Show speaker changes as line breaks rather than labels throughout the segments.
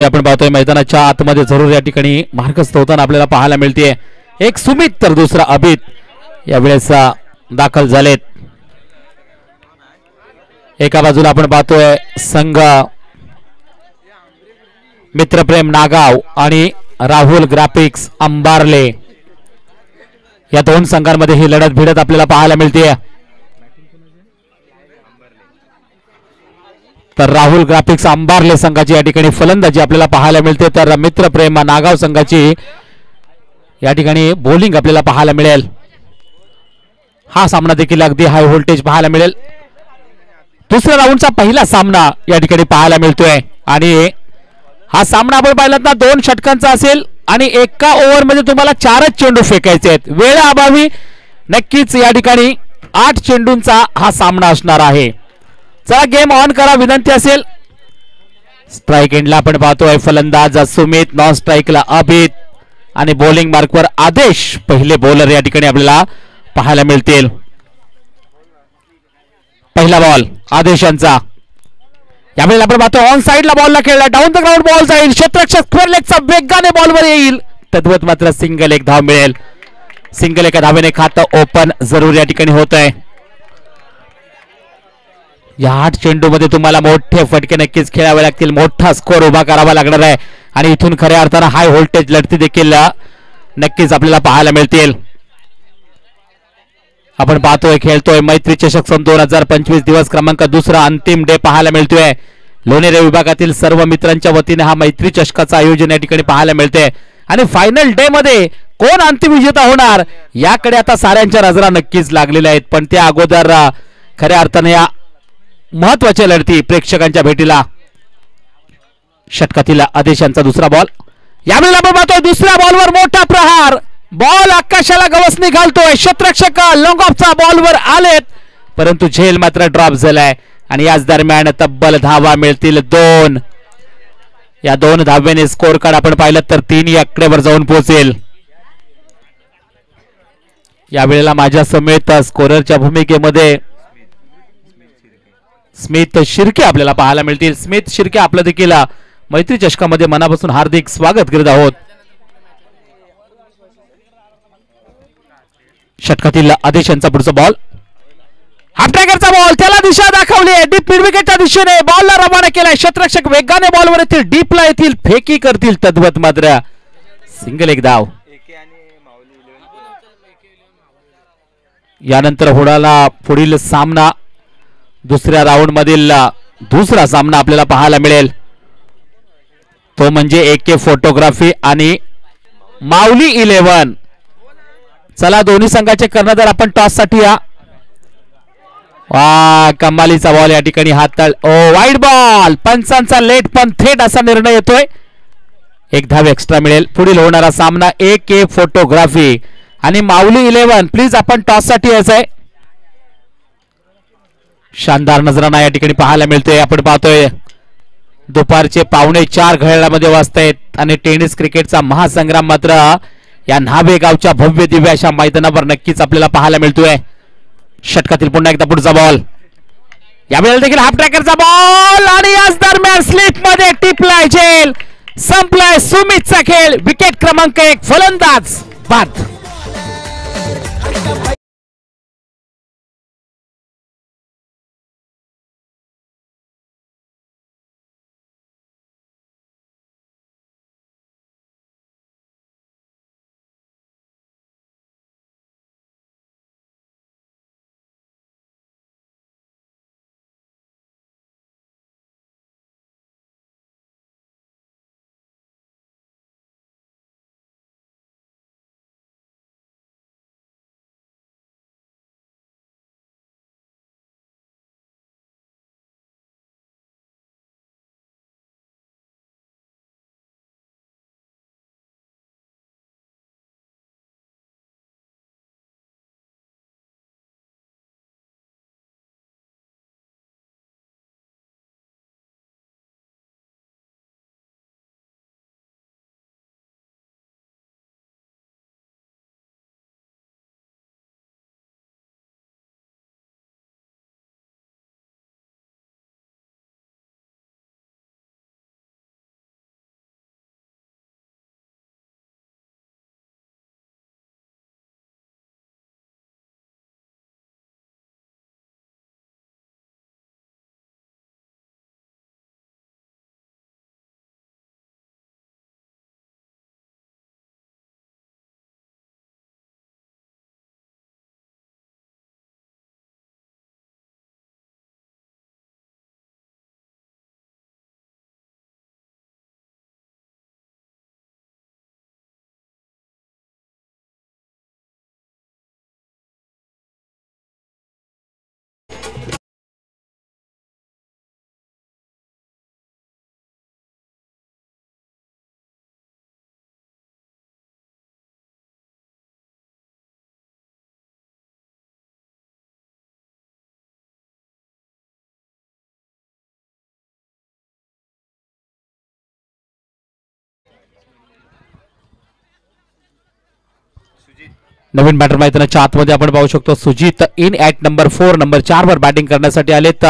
आपण पाहतोय मैदानाच्या आतमध्ये जरूर या ठिकाणी मार्गस्थ होताना आपल्याला पाहायला मिळते. एक सुमित तर दुसरा अभित यावेळेस दाखल झालेत. एका बाजूला आपण पाहतोय संघ मित्रप्रेम नागाव आणि राहुल ग्राफिक्स अंबारले या दोन संघांमध्ये ही लढत भिडत आपल्याला पाहायला मिळते. तर राहुल ग्राफिक्स अंबारले संघाची या ठिकाणी फलंदाजी आपल्याला पाहायला मिळते, तर मित्रप्रेम नागाव संघाची या ठिकाणी बॉलिंग आपल्याला पाहायला मिळेल. हा सामना देखील अगदी हाय व्होल्टेज पाहायला मिळेल. दुसऱ्या राऊंडचा पहिला सामना या ठिकाणी पाहायला मिळतोय आणि हा सामना आपण पाहिलात ना 2 षटकांचा असेल आणि एका ओव्हर मध्ये तुम्हाला 4च चेंडू फेकायचे आहेत. वेळेअभावी नक्कीच या ठिकाणी 8 चेंडूंचा हा सामना असणार आहे. चला गेम ऑन करा विनंती असेल. स्ट्राइक एंडला आपण पाहतोय फलंदाज सुमित, नॉन स्ट्राइकला अभित आणि बॉलिंग मार्कवर आदेश पहिले बॉलर या ठिकाणी आपल्याला पाहायला मिळतील. पहिला बॉल आदेशांचा. यावेळेला आपण पाहतो ऑन साइडला बॉलला खेळला, डाऊन द ग्राउंड बॉल जाईल, क्षेत्ररक्षक स्क्वेअर लेगचा वेगाने बॉलवर येईल, तद्वत मात्र सिंगल एक धाव मिळेल. सिंगल एका धावेने खातं ओपन जरूर या ठिकाणी होत आहे. या 8 चेंडू मध्ये तुम्हाला मोठे फटके नक्कीच खेळावे लागतील, मोठा स्कोर उभा करावा लागणार आहे आणि इथून खऱ्या अर्थानं हाय व्होल्टेज लढती देखील नक्कीच आपल्याला पाहायला मिळतील. आपण पाहतोय खेळतोय मैत्री चषक सन 2025 दिवस क्रमांक 2 अंतिम डे पाहायला मिळतोय. लोणेरे विभागातील सर्व मित्रांच्या वतीने हा मैत्री चषकाचं आयोजन या ठिकाणी पाहायला मिळते आणि फायनल डे मध्ये कोण अंतिम विजेता होणार याकडे आता साऱ्यांच्या नजरा नक्कीच लागलेल्या आहेत. पण त्या अगोदर खऱ्या अर्थाने या महत्वाच्या लढती प्रेक्षकांच्या भेटीला. षटकातील आदेशांचा दुसरा बॉल. यावेळेला आपण पाहतोय दुसऱ्या बॉलवर मोठा प्रहार, बॉल आकाशाला गवसणी घालतोय. क्षेत्ररक्षक लॉंग ऑफचा बॉलवर आलेत परंतु झेल मात्र ड्रॉप झालाय आणि याच दरम्यान तब्बल धावा मिळतील 2. या 2 धावेने स्कोर कार्ड आपण पाहिलं तर 3 या आकड्यावर जाऊन पोहोचेल. यावेळेला माझ्या समेत स्कोररच्या भूमिकेमध्ये स्मित शिर्के आपल्याला पाहायला मिळतील. स्मित शिर्के आपलं देखील मैत्री चषकामध्ये मनापासून हार्दिक स्वागत करीत आहोत. षटकातील आदेशांचा पुढचा बॉल, हाफ ट्रॅकरचा बॉल, त्याला दिशा दाखवली आहे डीप मिड विकेटच्या दिशेने, बॉलला रवाना केलाय. क्षेत्ररक्षक वेगाने बॉलवर येतील, डीपला येतील, फेकी करतील, तद्वत मात्र सिंगल एक धाव. यानंतर होणारा पुढील सामना दुसऱ्या राऊंड मधील दुसरा सामना आपल्याला पाहायला मिळेल, तो म्हणजे AK फोटोग्राफी आणि माऊली 11. चला दोन्ही संघाचे कर्णधार आपण टॉस साठी या. कमालीचा बॉल या ठिकाणी हाताळ, वाईड बॉल, पंचांचा लेट पण थेट असा निर्णय येतोय. एक धाव एक्स्ट्रा मिळेल. पुढील होणारा सामना AK फोटोग्राफी आणि माऊली 11. प्लीज आपण टॉस साठी यायचंय. शानदार नजराना या ठिकाणी पाहायला मिळतोय. आपण पाहतोय दुपारचे 3:45 घड्याळामध्ये वाजतायत आणि टेनिस क्रिकेटचा महासंग्राम मात्र या न्हावे गावच्या भव्य दिव्य अशा मैदानावर नक्कीच आपल्याला पाहायला मिळतोय. षटकातील पुन्हा एकदा पुढचा बॉल. यावेळेला देखील हाफ ट्रॅकरचा बॉल आणि याच दरम्यान स्लिप मध्ये टिपलाय झेल. संपलाय सुमितचा खेळ. विकेट क्रमांक 1 फलंदाज बाद. नवीन बॅटर मैदानाच्या आतमध्ये आपण पाहू शकतो Sujit in at number 4 number 4 वर बॅटिंग करण्यासाठी आलेत.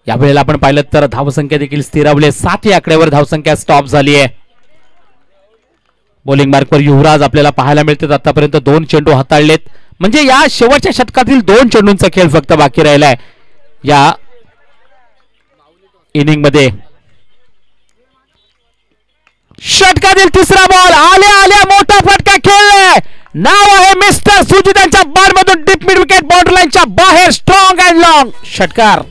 यावेळेला आपण पाहिलं तर धावसंख्या देखील स्थिरावली 7 या आकड्यावर धावसंख्या स्टॉप झाली आहे. बॉलिंग मार्कवर युवराज आपल्याला पाहायला मिळतात. आतापर्यंत 2 चेंडू हाताळलेत म्हणजे या शेवटच्या षटकातील 2 चेंडूंचा खेळ फक्त बाकी राहिलाय या इनिंग मध्ये. षटकातील तिसरा बॉल आल्या आल्या मोठा फटका खेळलाय. नाव आहे मिस्टर सुजित यांच्या बॉल मधून डीप मिड विकेट बाउंड्री लाईनच्या बाहेर स्ट्रॉंग अँड लॉंग षटकार.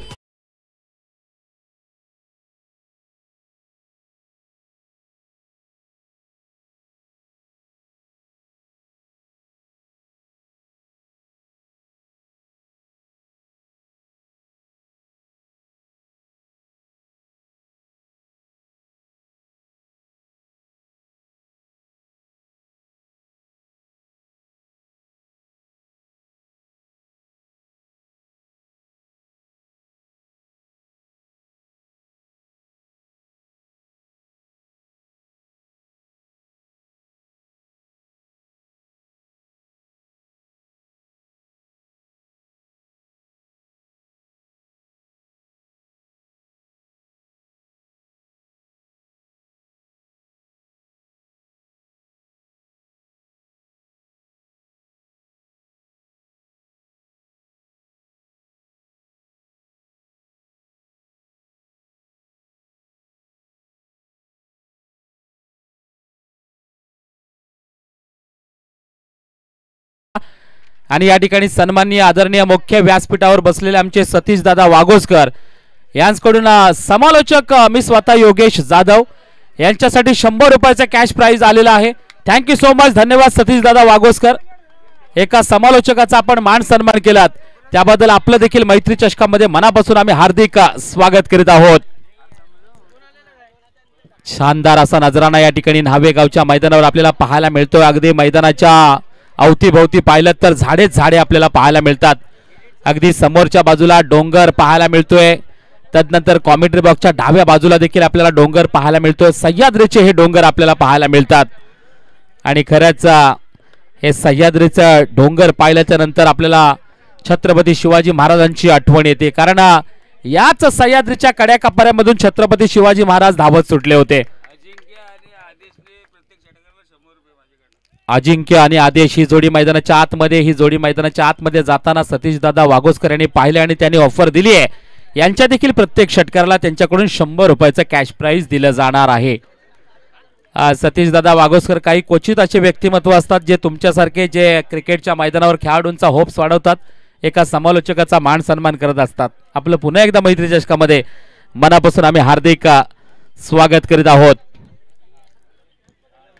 आणि या ठिकाणी सन्माननीय आदरणीय मुख्य व्यासपीठावर बसलेले आमचे सतीश दादा वाघोसकर यांच्याकडून समालोचक मी स्वतः योगेश जाधव यांच्यासाठी 100 रुपयाचा कॅश प्राइज आलेला आहे. Thank you so much. धन्यवाद सतीश दादा वाघोसकर. एका समालोचकाचा आपण मान सन्मान केलात त्याबद्दल आपलं देखील मैत्री चषकामध्ये मनापासून आम्ही हार्दिक स्वागत करीत आहोत. शानदार असा नजराणा या ठिकाणी न्हावे गावच्या मैदानावर आपल्याला पाहायला मिळतोय. अगदी मैदानाच्या अवतीभोवती पाहिलं तर झाडेच झाडे आपल्याला पाहायला मिळतात. अगदी समोरच्या बाजूला डोंगर पाहायला मिळतोय. तदनंतर कॉमेंट्री बॉक्सच्या डाव्या बाजूला देखील आपल्याला डोंगर पाहायला मिळतोय. सह्याद्रीचे हे डोंगर आपल्याला पाहायला मिळतात आणि खरंच हे सह्याद्रीचं डोंगर पाहिल्याच्या नंतर आपल्याला छत्रपती शिवाजी महाराजांची आठवण येते. कारण याच सह्याद्रीच्या कड्याकापर्यामधून छत्रपती शिवाजी महाराज धावत सुटले होते. अजिंक्य आणि आदेश ही जोडी मैदानाच्या आतमध्ये जाताना सतीश दादा वाघोसकर यांनी पाहिले आणि त्यांनी ऑफर दिली आहे. यांच्या देखील प्रत्येक षटकाराला त्यांच्याकडून 100 रुपयाचं कॅश प्राइज दिलं जाणार आहे. सतीश दादा वाघोसकर काही क्वचित असे व्यक्तिमत्व असतात जे तुमच्यासारखे जे क्रिकेटच्या मैदानावर खेळाडूंचा होप्स वाढवतात. एका समालोचकाचा मान सन्मान करत असतात. आपलं पुन्हा एकदा मैत्री चषकामध्ये मनापासून आम्ही हार्दिक स्वागत करीत आहोत.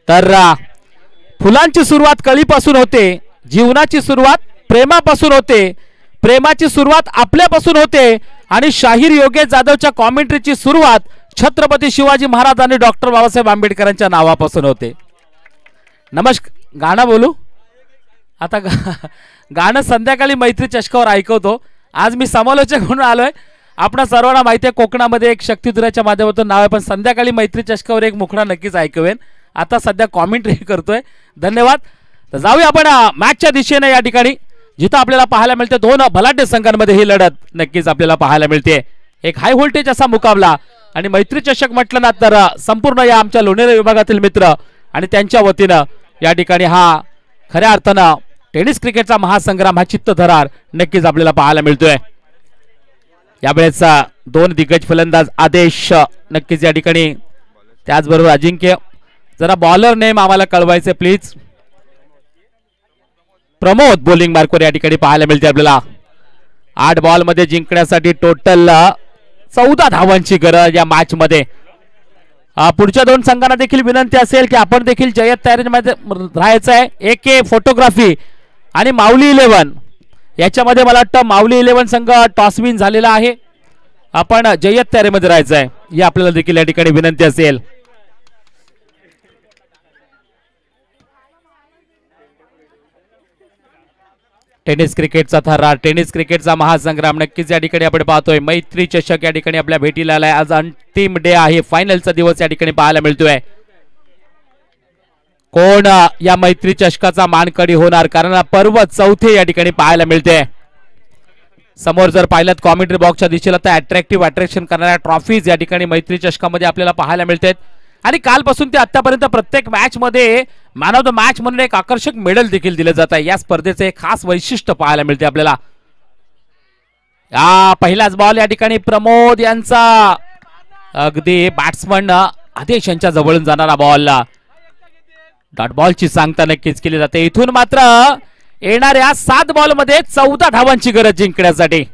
तर फुलांची सुरुवात कळीपासून होते. जीवनाची सुरुवात प्रेमापासून होते. प्रेमाची सुरुवात आपल्यापासून होते आणि शाहीर योगेश जाधवच्या कॉमेंट्रीची सुरुवात छत्रपती शिवाजी महाराज आणि डॉक्टर बाबासाहेब आंबेडकरांच्या नावापासून होते. नमस्कार. गाणं बोलू आता. गाणं संध्याकाळी मैत्री चषकावर ऐकवतो. आज मी समालोचक म्हणून आलोय. आपणा सर्वांना माहिती आहे कोकणामध्ये एक शक्तिधुराच्या माध्यमातून नाव आहे, पण संध्याकाळी मैत्री चषकावर एक मुखडा नक्कीच ऐकवेन. आता सध्या कॉमेंट्री करतोय. धन्यवाद. तर जाऊया आपण मॅचच्या दिशेने. या ठिकाणी जिथं आपल्याला पाहायला मिळते 2 बलाढ्य संघांमध्ये ही लढत नक्कीच आपल्याला पाहायला मिळते. एक हाय व्होल्टेज असा मुकाबला आणि मैत्री चषक म्हटलं ना तर संपूर्ण या आमच्या लोणेरे विभागातील मित्र आणि त्यांच्या वतीनं या ठिकाणी हा खऱ्या अर्थानं टेनिस क्रिकेटचा महासंग्राम हा चित्तथरार नक्कीच आपल्याला पाहायला मिळतोय. यावेळेस 2 दिग्गज फलंदाज आदेश नक्कीच या ठिकाणी, त्याचबरोबर अजिंक्य. जरा बॉलर नेम आम्हाला कळवायचे प्लीज. प्रमोद बॉलिंग मार्कवर या ठिकाणी पाहायला मिळते आपल्याला. 8 बॉल मध्ये जिंकण्यासाठी टोटल 14 धावांची गरज या मॅच मध्ये. पुढच्या 2 संघांना देखील विनंती असेल की आपण देखील जय्यत तयारीमध्ये राहायचं आहे. AK फोटोग्राफी आणि माऊली 11 याच्यामध्ये मला वाटतं माऊली 11 संघ टॉस विन झालेला आहे. आपण जय्यत तयारीमध्ये राहायचं आहे ही आपल्याला देखील या ठिकाणी विनंती असेल. टेनिस क्रिकेटचा थरार, टेनिस क्रिकेटचा महासंग्राम नक्कीच या ठिकाणी आपण पाहतोय. मैत्री चषक या ठिकाणी आपल्या भेटीला आलाय. आज अंतिम डे आहे, फायनलचा दिवस या ठिकाणी पाहायला मिळतोय. कोण या मैत्री चषकाचा मानकडी होणार, कारण पर्व चौथे या ठिकाणी पाहायला मिळते. समोर जर पाहिलं कॉमेंट्री बॉक्सच्या दिशेला तर अट्रॅक्शन करणाऱ्या ट्रॉफीज या ठिकाणी मैत्री चषकामध्ये आपल्याला पाहायला मिळतात. आणि कालपासून ते आतापर्यंत प्रत्येक मॅच मध्ये मॅन ऑफ द मॅच म्हणून एक आकर्षक मेडल देखील दिलं जात आहे. या स्पर्धेचे एक खास वैशिष्ट्य पाहायला मिळते आपल्याला. पहिलाच बॉल या ठिकाणी प्रमोद यांचा अगदी बॅट्समन आदेश यांच्या जवळून जाणारा बॉल. डॉट बॉलची सांगता नक्कीच केली जाते. इथून मात्र येणाऱ्या 7 बॉल मध्ये 14 धावांची गरज जिंकण्यासाठी.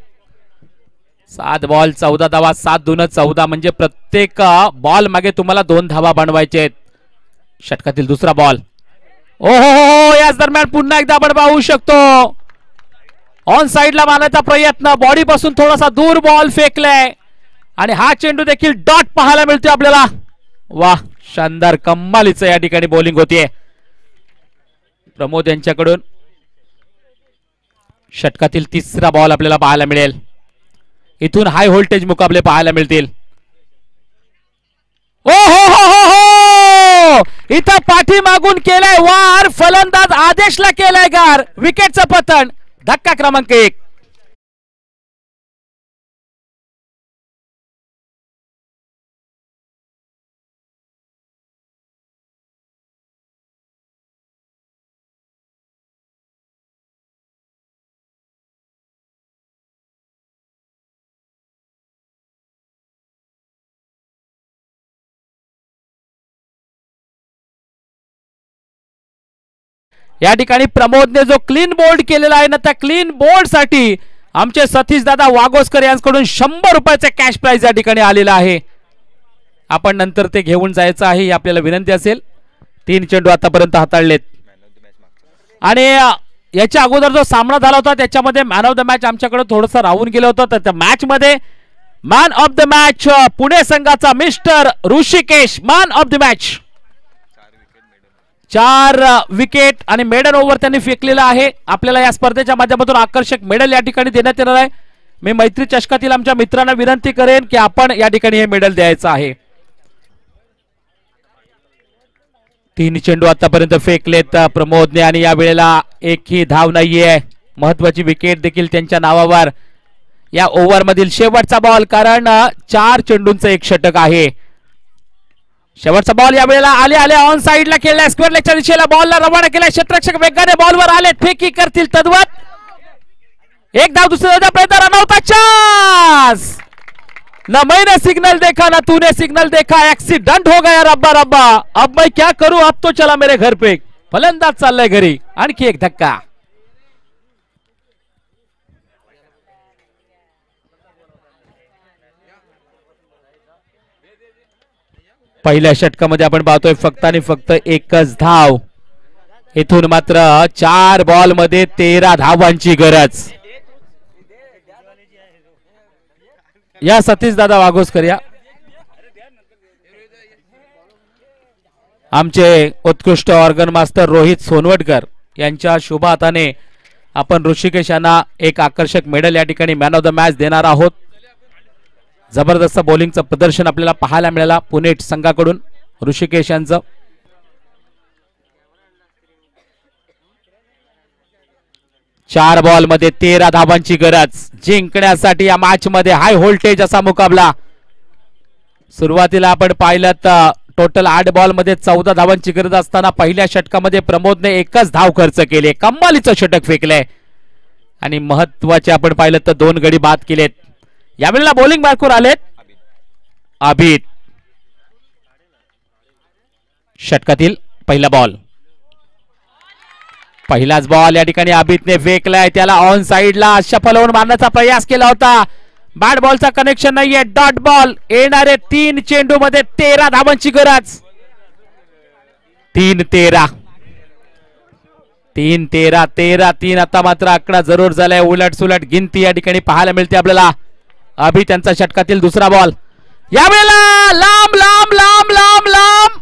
7 बॉल 14 धावा, 7 दून 14 म्हणजे प्रत्येक बॉल मागे तुम्हाला 2 धावा बनवायचे आहेत. षटकातील दुसरा बॉल. ओहो, याच दरम्यान पुन्हा एकदा आपण पाहू शकतो ऑन साइडला मारण्याचा प्रयत्न, बॉडी पासून थोडासा दूर बॉल फेकलाय आणि हा चेंडू देखील डॉट पाहायला मिळतोय आपल्याला. वाह, शानदार कमालीचं या ठिकाणी बॉलिंग होतीये प्रमोद यांच्याकडून. षटकातील तिसरा बॉल आपल्याला पाहायला मिळेल. इथून हाय व्होल्टेज मुकाबले पाहायला मिळतील. ओ हो हो हो हो, इथं पाठीमागून केलाय वार, फलंदाज आदेशला केलाय गार. विकेटचं पतन. धक्का क्रमांक 1. या ठिकाणी प्रमोदने जो क्लीन बोल्ड केलेला आहे ना, त्या क्लीन बोल्ड साठी आमचे सतीश दादा वागोस्कर यांच्याकडून 100 रुपयाचे कॅश प्राइज या ठिकाणी आलेला आहे. आपण नंतर ते घेऊन जायचं आहे, ही आपल्याला विनंती असेल. 3 चेंडू आतापर्यंत हाताळलेत आणि याच्या अगोदर जो सामना झाला होता त्याच्यामध्ये मॅन ऑफ द मॅच आमच्याकडे थोडंसं राहून गेलं होतं. तर त्या मॅच मध्ये man of the match Pune संघाचा mister Rishikesh man of the match. 4 wicket आणि मेडन ओव्हर त्यांनी फेकलेला आहे. आपल्याला या स्पर्धेच्या माध्यमातून आकर्षक मेडल या ठिकाणी देण्यात येणार आहे. मी मैत्री चषकातील आमच्या मित्रांना विनंती करेन की आपण या ठिकाणी हे मेडल द्यायचं आहे. 3 चेंडू आतापर्यंत फेकलेत प्रमोदने आणि या वेळेला एकही धाव नाहीये. महत्वाची विकेट देखील त्यांच्या नावावर. या ओव्हर मधील शेवटचा बॉल, कारण 4 चेंडूंचं एक षटक आहे. शेवटचा बॉल या वेळेला आले ऑन साइडला खेळलाय, स्क्वेअर लेगच्या दिशेला बॉलला रवाना केलाय. क्षेत्ररक्षक वेगाने बॉलवर आले, फेकी करतील तद्वत. एक धाव दुसऱ्या प्रयत्न, रनआउटचा चान्स. ना मैंने सिग्नल देखा ना तूने सिग्नल देखा, एक्सीडेंट हो गया रब्बा रब्बा, अब मैं क्या करूं, अब तो चला मेरे घर पे. फलंदाज चाललाय घरी. आणखी एक धक्का. पहिल्या षटकामध्ये आपण पाहतोय फक्त आणि फक्त एकच धाव. इथून मात्र 4 बॉल मध्ये 13 धावांची गरज. या सतीश दादा वाघोसकर या आमचे उत्कृष्ट ऑर्गन मास्टर रोहित सोनवटकर यांच्या शुभ हाताने आपण ऋषिकेश यांना एक आकर्षक मेडल या ठिकाणी मॅन ऑफ द मॅच देणार आहोत. जबरदस्त बॉलिंगचं प्रदर्शन आपल्याला पाहायला मिळालं पुणे संघाकडून ऋषिकेश यांचं. चार बॉल मध्ये 13 धावांची गरज जिंकण्यासाठी या मॅच मध्ये हाय व्होल्टेज असा मुकाबला. सुरुवातीला आपण पाहिलं तर टोटल 8 बॉल मध्ये 14 धावांची गरज असताना पहिल्या षटकामध्ये प्रमोदने एकच धाव खर्च केले, कमालीचं षटक फेकले आणि महत्वाचे आपण पाहिलं तर 2 गडी बाद केलेत. यावेळेला बॉलिंग मार्कवर आलेत अभित. षटकातील पहिला बॉल, पहिलाच बॉल या ठिकाणी अभितने फेकलाय, त्याला ऑन साइडला शफल होऊन मारण्याचा प्रयास केला होता. बॅट बॉलचा कनेक्शन नाहीये, डॉट बॉल. येणारे 3 चेंडू मध्ये 13 धावांची गरज. 3-13 3-13 13-3. आता मात्र आकडा जरूर झालाय, उलट सुलट गिनती या ठिकाणी पाहायला मिळते आपल्याला. अभि त्यांचा षटकातील दुसरा बॉल, यावेळेला लांब लांब लांब लांब लांब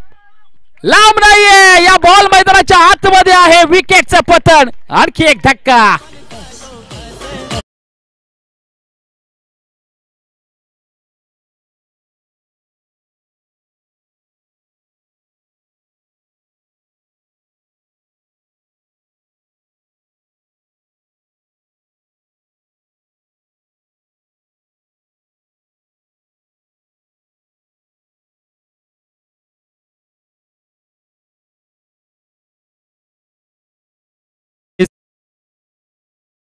लांब नाहीये, या बॉल मैदानाच्या आतमध्ये आहे. विकेटचं पतन, आणखी एक धक्का.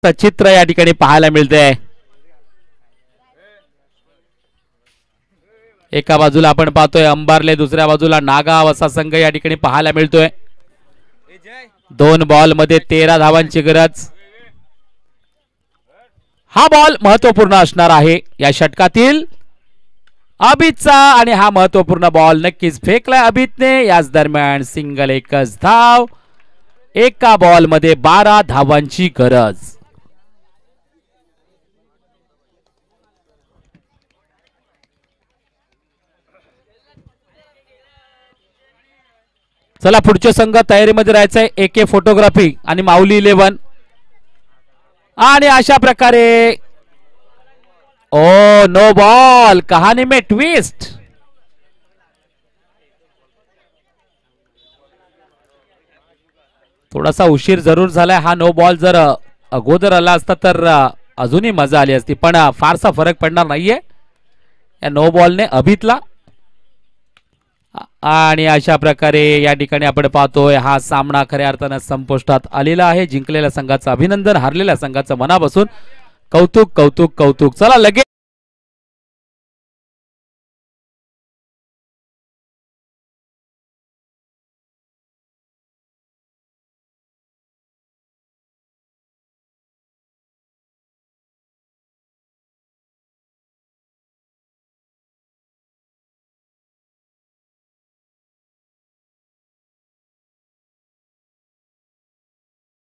चित्र या ठिकाणी पाहायला मिळते. एका बाजूला आपण पाहतोय अंबारले, दुसऱ्या बाजूला नागाव असा संघ या ठिकाणी पाहायला मिळतोय. 2 बॉल मध्ये 13 धावांची गरज. हा बॉल महत्वपूर्ण असणार आहे या षटकातील अभितचा आणि हा महत्वपूर्ण बॉल नक्कीच फेकलाय अभितने. याच दरम्यान सिंगल, एकच धाव. एका बॉल मध्ये 12 धावांची गरज. चला पुढचे संघ तयारीमध्ये राहायचंय. AK फोटोग्राफी आणि माऊली 11. आणि अशा प्रकारे ओ नो बॉल, कहाणी में ट्विस्ट. थोडासा उशीर जरूर झालाय. हा नो बॉल जर अगोदर आला असता तर अजूनही मजा आली असती, पण फारसा फरक पडणार नाहीये या नो बॉलने अभितला. आणि अशा प्रकारे या ठिकाणी आपण पाहतोय हा सामना खऱ्या अर्थानं संपुष्टात आलेला आहे. जिंकलेल्या संघाचं अभिनंदन, हारलेल्या संघाचं मनापासून कौतुक कौतुक कौतुक. चला लगेच